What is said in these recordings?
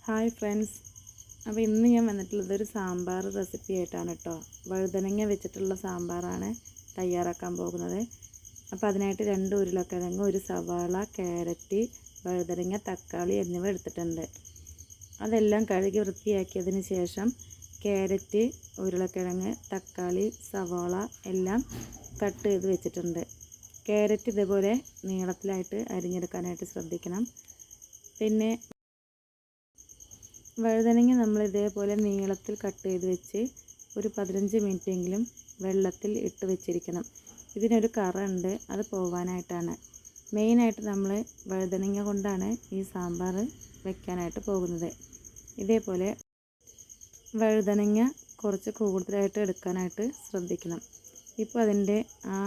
Hi friends, അപ്പോൾ ഇന്ന് ഞാൻ വന്നിട്ടുള്ളത് ഒരു സാമ്പാർ റെസിപ്പി ആയിട്ടാണ് കേട്ടോ. വഴുതനങ്ങ വെച്ചിട്ടുള്ള സാമ്പാറാണ് തയ്യാറാക്കാൻ പോകുന്നത്. അപ്പോൾ അതിനായിട്ട് 2 ഉരുളക്കിഴങ്ങ്, ഒരു സവാള, ക്യാരറ്റ്, വഴുതനങ്ങ, തക്കാളി എന്നിവ എടുത്തിട്ടുണ്ട്. അതെല്ലാം കഴുകി വൃത്തിയാക്കിയതിന് ശേഷം ക്യാരറ്റ്, ഉരുളക്കിഴങ്ങ്, തക്കാളി, സവാള എല്ലാം കട്ട് ചെയ്ത് വെച്ചിട്ടുണ്ട്. ക്യാരറ്റ് ഇതേപോലെ നീളത്തിലായിട്ട് അരിഞ്ഞെടുക്കാനായിട്ട് ശ്രദ്ധിക്കണം. പിന്നെ വഴുതനങ്ങ നമ്മൾ ഇതേപോലെ നീളത്തിൽ കട്ട് ചെയ്ത് വെച്ച് ഒരു 15 മിനിറ്റെങ്കിലും വെള്ളത്തിൽ ഇട്ട് വെച്ചിരിക്കണം. ഇതിനൊരു കറ ഉണ്ട്, അത് പോവാനായിട്ടാണ്. മെയിനായിട്ട് നമ്മൾ വഴുതനങ്ങ കൊണ്ടാണ് ഈ സാമ്പാർ വെക്കാനായിട്ട് പോകുന്നത്. ഇതേപോലെ വഴുതനങ്ങ കുറച്ച് കൂടുതലായിട്ട് എടുക്കാനായിട്ട് ശ്രദ്ധിക്കണം. ഇപ്പോൾ അതിൻ്റെ ആ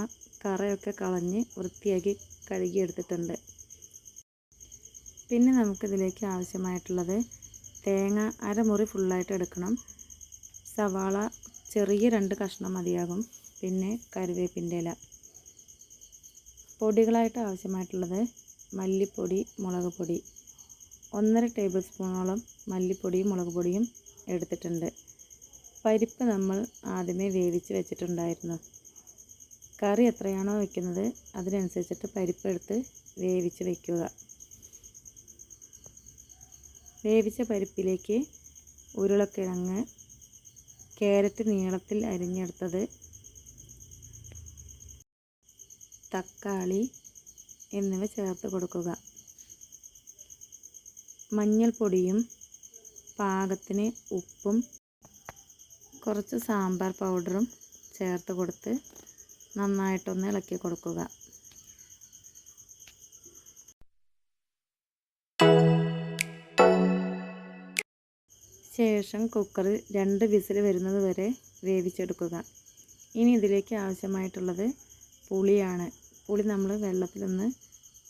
കറയൊക്കെ കളഞ്ഞ് വൃത്തിയാക്കി കഴുകിയെടുത്തിട്ടുണ്ട്. പിന്നെ നമുക്കിതിലേക്ക് ആവശ്യമായിട്ടുള്ളത് തേങ്ങ അരമുറി ഫുള്ളായിട്ട് എടുക്കണം. സവാള ചെറിയ 2 കഷ്ണം മതിയാകും. പിന്നെ കറിവേപ്പിൻ്റെ ഇല. പൊടികളായിട്ട് ആവശ്യമായിട്ടുള്ളത് മല്ലിപ്പൊടി, മുളക് പൊടി 1.5 ടേബിൾ സ്പൂണോളം മല്ലിപ്പൊടിയും മുളക് പൊടിയും എടുത്തിട്ടുണ്ട്. പരിപ്പ് നമ്മൾ ആദ്യമേ വേവിച്ച് വെച്ചിട്ടുണ്ടായിരുന്നു. കറി എത്രയാണോ വെക്കുന്നത് അതിനനുസരിച്ചിട്ട് പരിപ്പ് എടുത്ത് വേവിച്ച് വയ്ക്കുക. വേവിച്ച പരിപ്പിലേക്ക് ഉരുളക്കിഴങ്ങ്, ക്യാരറ്റ് നീളത്തിൽ അരിഞ്ഞെടുത്തത്, തക്കാളി എന്നിവ ചേർത്ത് കൊടുക്കുക. മഞ്ഞൾപ്പൊടിയും പാകത്തിന് ഉപ്പും കുറച്ച് സാമ്പാർ പൗഡറും ചേർത്ത് കൊടുത്ത് നന്നായിട്ടൊന്ന് ഇളക്കി കൊടുക്കുക. ശേഷം കുക്കറിൽ 2 വിസിൽ വരുന്നത് വരെ വേവിച്ചെടുക്കുക. ഇനി ഇതിലേക്ക് ആവശ്യമായിട്ടുള്ളത് പുളിയാണ്. പുളി നമ്മൾ വെള്ളത്തിലൊന്ന്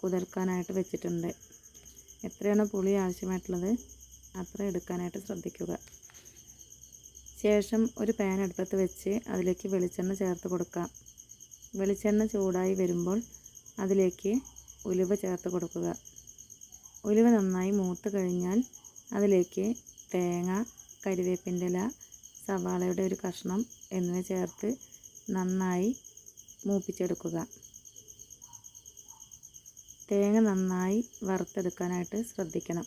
കുതിർക്കാനായിട്ട് വെച്ചിട്ടുണ്ട്. എത്രയാണോ പുളി ആവശ്യമായിട്ടുള്ളത് അത്ര എടുക്കാനായിട്ട് ശ്രദ്ധിക്കുക. ശേഷം ഒരു പാൻ അടുപ്പത്ത് വെച്ച് അതിലേക്ക് വെളിച്ചെണ്ണ ചേർത്ത് കൊടുക്കാം. വെളിച്ചെണ്ണ ചൂടായി വരുമ്പോൾ അതിലേക്ക് ഉലുവ ചേർത്ത് കൊടുക്കുക. ഉലുവ നന്നായി മൂത്ത് കഴിഞ്ഞാൽ അതിലേക്ക് തേങ്ങ, കറിവേപ്പിൻ്റെ ഇല, സവാളയുടെ ഒരു കഷ്ണം എന്നിവ ചേർത്ത് നന്നായി മൂപ്പിച്ചെടുക്കുക. തേങ്ങ നന്നായി വറുത്തെടുക്കാനായിട്ട് ശ്രദ്ധിക്കണം.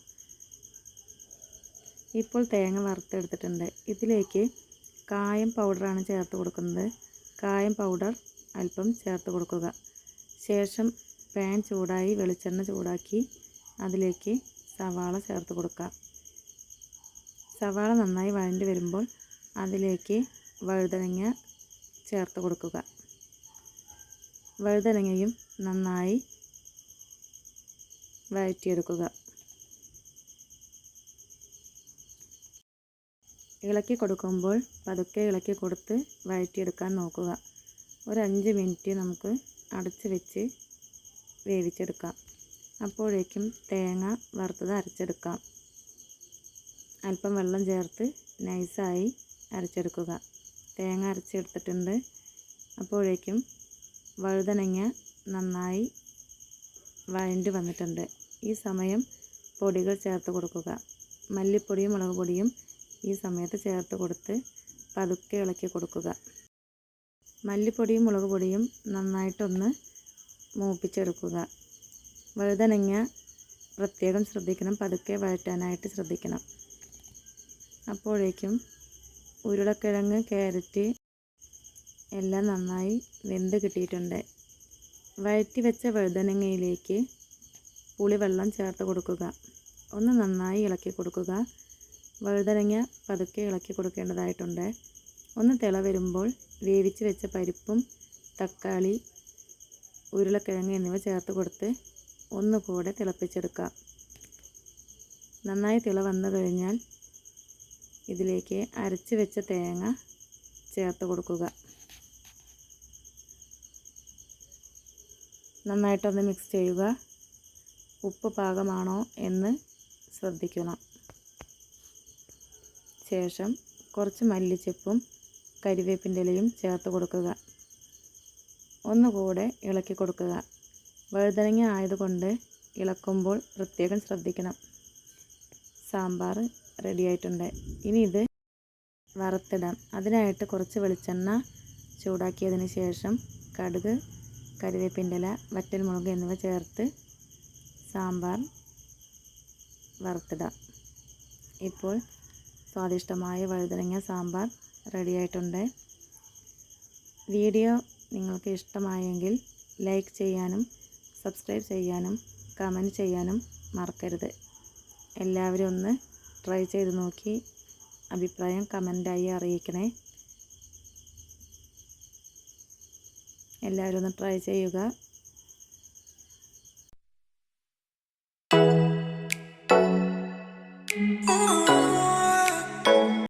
ഇപ്പോൾ തേങ്ങ വറുത്തെടുത്തിട്ടുണ്ട്. ഇതിലേക്ക് കായം പൗഡറാണ് ചേർത്ത് കൊടുക്കുന്നത്. കായം പൗഡർ അല്പം ചേർത്ത് കൊടുക്കുക. ശേഷം പാൻ ചൂടായി വെളിച്ചെണ്ണ ചൂടാക്കി അതിലേക്ക് സവാള ചേർത്ത് കൊടുക്കുക. സവാള നന്നായി വഴണ്ടി വരുമ്പോൾ അതിലേക്ക് വഴുതനങ്ങ ചേർത്ത് കൊടുക്കുക. വഴുതനങ്ങയും നന്നായി വഴറ്റിയെടുക്കുക. ഇളക്കി കൊടുക്കുമ്പോൾ പതുക്കെ ഇളക്കി കൊടുത്ത് വഴറ്റിയെടുക്കാൻ നോക്കുക. ഒരു 5 മിനിറ്റ് നമുക്ക് അടച്ച് വെച്ച് വേവിച്ചെടുക്കാം. അപ്പോഴേക്കും തേങ്ങ വറുത്തത് അരച്ചെടുക്കാം. അല്പം വെള്ളം ചേർത്ത് നൈസായി അരച്ചെടുക്കുക. തേങ്ങ അരച്ചെടുത്തിട്ടുണ്ട്. അപ്പോഴേക്കും വഴുതനങ്ങ നന്നായി വഴണ്ടി വന്നിട്ടുണ്ട്. ഈ സമയം പൊടികൾ ചേർത്ത് കൊടുക്കുക. മല്ലിപ്പൊടിയും മുളക് പൊടിയും ഈ സമയത്ത് ചേർത്ത് കൊടുത്ത് പതുക്കെ ഇളക്കി കൊടുക്കുക. മല്ലിപ്പൊടിയും മുളക് പൊടിയും നന്നായിട്ടൊന്ന് മൂപ്പിച്ചെടുക്കുക. വഴുതനങ്ങ പ്രത്യേകം ശ്രദ്ധിക്കണം, പതുക്കെ വഴറ്റാനായിട്ട് ശ്രദ്ധിക്കണം. അപ്പോഴേക്കും ഉരുളക്കിഴങ്ങ്, ക്യാരറ്റ് എല്ലാം നന്നായി വെന്ത് കിട്ടിയിട്ടുണ്ട്. വഴറ്റി വെച്ച വഴുതനങ്ങയിലേക്ക് പുളിവെള്ളം ചേർത്ത് കൊടുക്കുക. ഒന്ന് നന്നായി ഇളക്കി കൊടുക്കുക. വഴുതനങ്ങ പതുക്കെ ഇളക്കി കൊടുക്കേണ്ടതായിട്ടുണ്ട്. ഒന്ന് തിള വരുമ്പോൾ വേവിച്ച് വെച്ച പരിപ്പും തക്കാളി, ഉരുളക്കിഴങ്ങ് എന്നിവ ചേർത്ത് കൊടുത്ത് ഒന്നുകൂടെ തിളപ്പിച്ചെടുക്കാം. നന്നായി തിള വന്നു കഴിഞ്ഞാൽ ഇതിലേക്ക് അരച്ച് വെച്ച തേങ്ങ ചേർത്ത് കൊടുക്കുക. നന്നായിട്ടൊന്ന് മിക്സ് ചെയ്യുക. ഉപ്പ് പാകമാണോ എന്ന് ശ്രദ്ധിക്കണം. ശേഷം കുറച്ച് മല്ലിച്ചെപ്പും കറിവേപ്പിൻ്റെ ഇലയും ചേർത്ത് കൊടുക്കുക. ഒന്നുകൂടെ ഇളക്കി കൊടുക്കുക. വഴുതനങ്ങ ആയതുകൊണ്ട് ഇളക്കുമ്പോൾ പ്രത്യേകം ശ്രദ്ധിക്കണം. സാമ്പാർ റെഡി ആയിട്ടുണ്ട്. ഇനി ഇത് വറുത്തിടാം. അതിനായിട്ട് കുറച്ച് വെളിച്ചെണ്ണ ചൂടാക്കിയതിന് ശേഷം കടുക്, കരിവേപ്പിൻ്റെ ഇല, വറ്റൽമുളക് എന്നിവ ചേർത്ത് സാമ്പാർ വറുത്തിടാം. ഇപ്പോൾ സ്വാദിഷ്ടമായ വഴുതനങ്ങ സാമ്പാർ റെഡി ആയിട്ടുണ്ട്. വീഡിയോ നിങ്ങൾക്ക് ഇഷ്ടമായെങ്കിൽ ലൈക്ക് ചെയ്യാനും സബ്സ്ക്രൈബ് ചെയ്യാനും കമൻറ്റ് ചെയ്യാനും മറക്കരുത്. എല്ലാവരും ഒന്ന് ട്രൈ ചെയ്ത് നോക്കി അഭിപ്രായം കമൻ്റായി അറിയിക്കണേ. എല്ലാവരും ഒന്ന് ട്രൈ ചെയ്യുക.